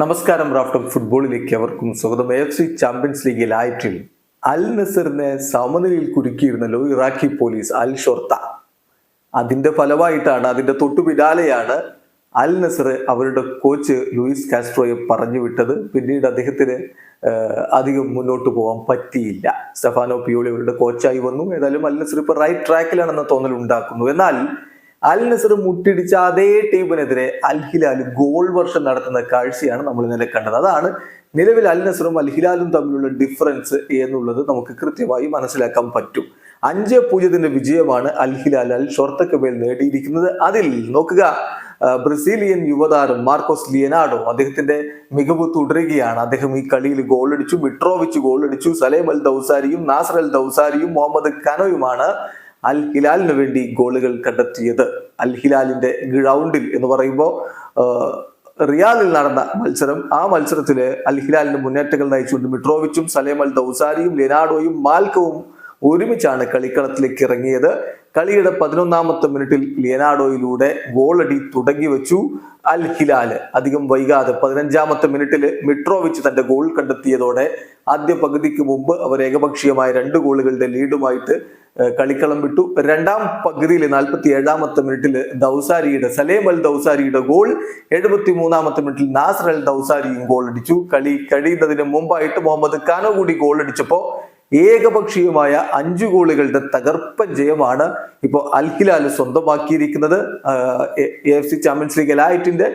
നമസ്കാരം. റാഫ്റ്റ് ഫുട്ബോളിലേക്ക് അവർക്കും സ്വാഗതം. AFC ചാമ്പ്യൻസ് ലീഗിൽ ആയിട്ടിൽ അൽ നസറിനെ സമനിലയിൽ കുരുക്കിയിരുന്നല്ലോ ഇറാഖി പോലീസ് അൽ ഷൊർത്ത. അതിന്റെ ഫലമായിട്ടാണ്, അതിന്റെ തൊട്ടു പിന്നാലെയാണ് അൽ നസർ അവരുടെ കോച്ച് ലൂയിസ് കാസ്ട്രോയെ പറഞ്ഞു വിട്ടത്. പിന്നീട് അദ്ദേഹത്തിന് അധികം മുന്നോട്ട് പോകാൻ പറ്റിയില്ല. സ്റ്റെഫാനോ പിയോളി അവരുടെ കോച്ചായി വന്നു. ഏതായാലും അൽ നസർ ഇപ്പൊ റൈറ്റ് ട്രാക്കിലാണെന്ന തോന്നൽ ഉണ്ടാക്കുന്നു. എന്നാൽ അൽ നസർ മുട്ടിടിച്ച അതേ ടീമിനെതിരെ അൽ ഹിലാൽ ഗോൾ വർഷം നടത്തുന്ന കാഴ്ചയാണ് നമ്മൾ ഇന്നലെ കണ്ടത്. അതാണ് നിലവിൽ അൽ നസറും അൽ ഹിലാലും തമ്മിലുള്ള ഡിഫറൻസ് എന്നുള്ളത് നമുക്ക് കൃത്യമായി മനസ്സിലാക്കാൻ പറ്റും. 5-0 വിജയമാണ് അൽ ഹിലാൽ അൽ ഷൊർത്തക്ക് മേൽ നേടിയിരിക്കുന്നത്. അതിൽ നോക്കുക, ബ്രസീലിയൻ യുവതാരം മാർക്കോസ് ലിയനാർഡോ അദ്ദേഹത്തിന്റെ മികവ് തുടരുകയാണ്. അദ്ദേഹം ഈ കളിയിൽ ഗോളടിച്ചു. മിട്രോവിച്ച് ഗോളടിച്ചു. സലേം അൽ ദൗസാരിയും നാസർ അൽ ദൗസാരിയും മുഹമ്മദ് കനോയുമാണ് അൽ ഹിലാലിന് വേണ്ടി ഗോളുകൾ കണ്ടെത്തിയത്. അൽ ഹിലാലിന്റെ ഗ്രൗണ്ടിൽ എന്ന് പറയുമ്പോൾ റിയാദിൽ നടന്ന മത്സരം, ആ മത്സരത്തില് അൽ ഹിലാലിന്റെ മുന്നേറ്റങ്ങൾ നയിച്ചുകൊണ്ട് മിട്രോവിച്ചും സലേം അൽ ദൗസാരിയും ലിയനാർഡോയും മാൽക്കവും ഒരുമിച്ചാണ് കളിക്കളത്തിലേക്ക് ഇറങ്ങിയത്. കളിയുടെ 11ാമത്തെ മിനിറ്റിൽ ലിയനാർഡോയിലൂടെ ഗോളടി തുടങ്ങി വെച്ചു അൽ ഹിലാല്. അധികം വൈകാതെ 15ാമത്തെ മിനിറ്റിൽ മിട്രോവിച്ച് തന്റെ ഗോൾ കണ്ടെത്തിയതോടെ ആദ്യ പകുതിക്ക് മുമ്പ് അവർ ഏകപക്ഷീയമായ 2 ഗോളുകളുടെ ലീഡുമായിട്ട് കളിക്കളം വിട്ടു. രണ്ടാം പകുതിയിൽ 47ാമത്തെ മിനിറ്റിൽ സലേം അൽ ദൗസാരിയുടെ ഗോൾ, 73ാമത്തെ മിനിറ്റിൽ നാസർ അൽ ദൗസാരിയും ഗോൾ അടിച്ചു. കളി കഴിയുന്നതിന് മുമ്പായിട്ട് മുഹമ്മദ് കാനോ കൂടി ഗോൾ അടിച്ചപ്പോ ഏകപക്ഷീയമായ 5 ഗോളുകളുടെ തകർപ്പൻ ജയമാണ് ഇപ്പോൾ അൽ ഹിലാൽ സ്വന്തമാക്കിയിരിക്കുന്നത്. AFC ചാമ്പ്യൻസ് ലീഗ് എലൈറ്റിന്റെ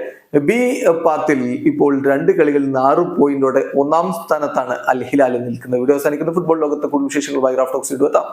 ബി പാത്തിൽ ഇപ്പോൾ 2 കളികളിൽ 6 പോയിന്റോടെ 1ാം സ്ഥാനത്താണ് അൽ ഹിലാൽ നിൽക്കുന്നത്. വീഡിയോ അവസാനിക്കുന്ന ഫുട്ബോൾ ലോകത്തെ കൂടുതൽ വിശേഷങ്ങളുമായി റാഫ്റ്റ് ടോക്സ് എത്താം.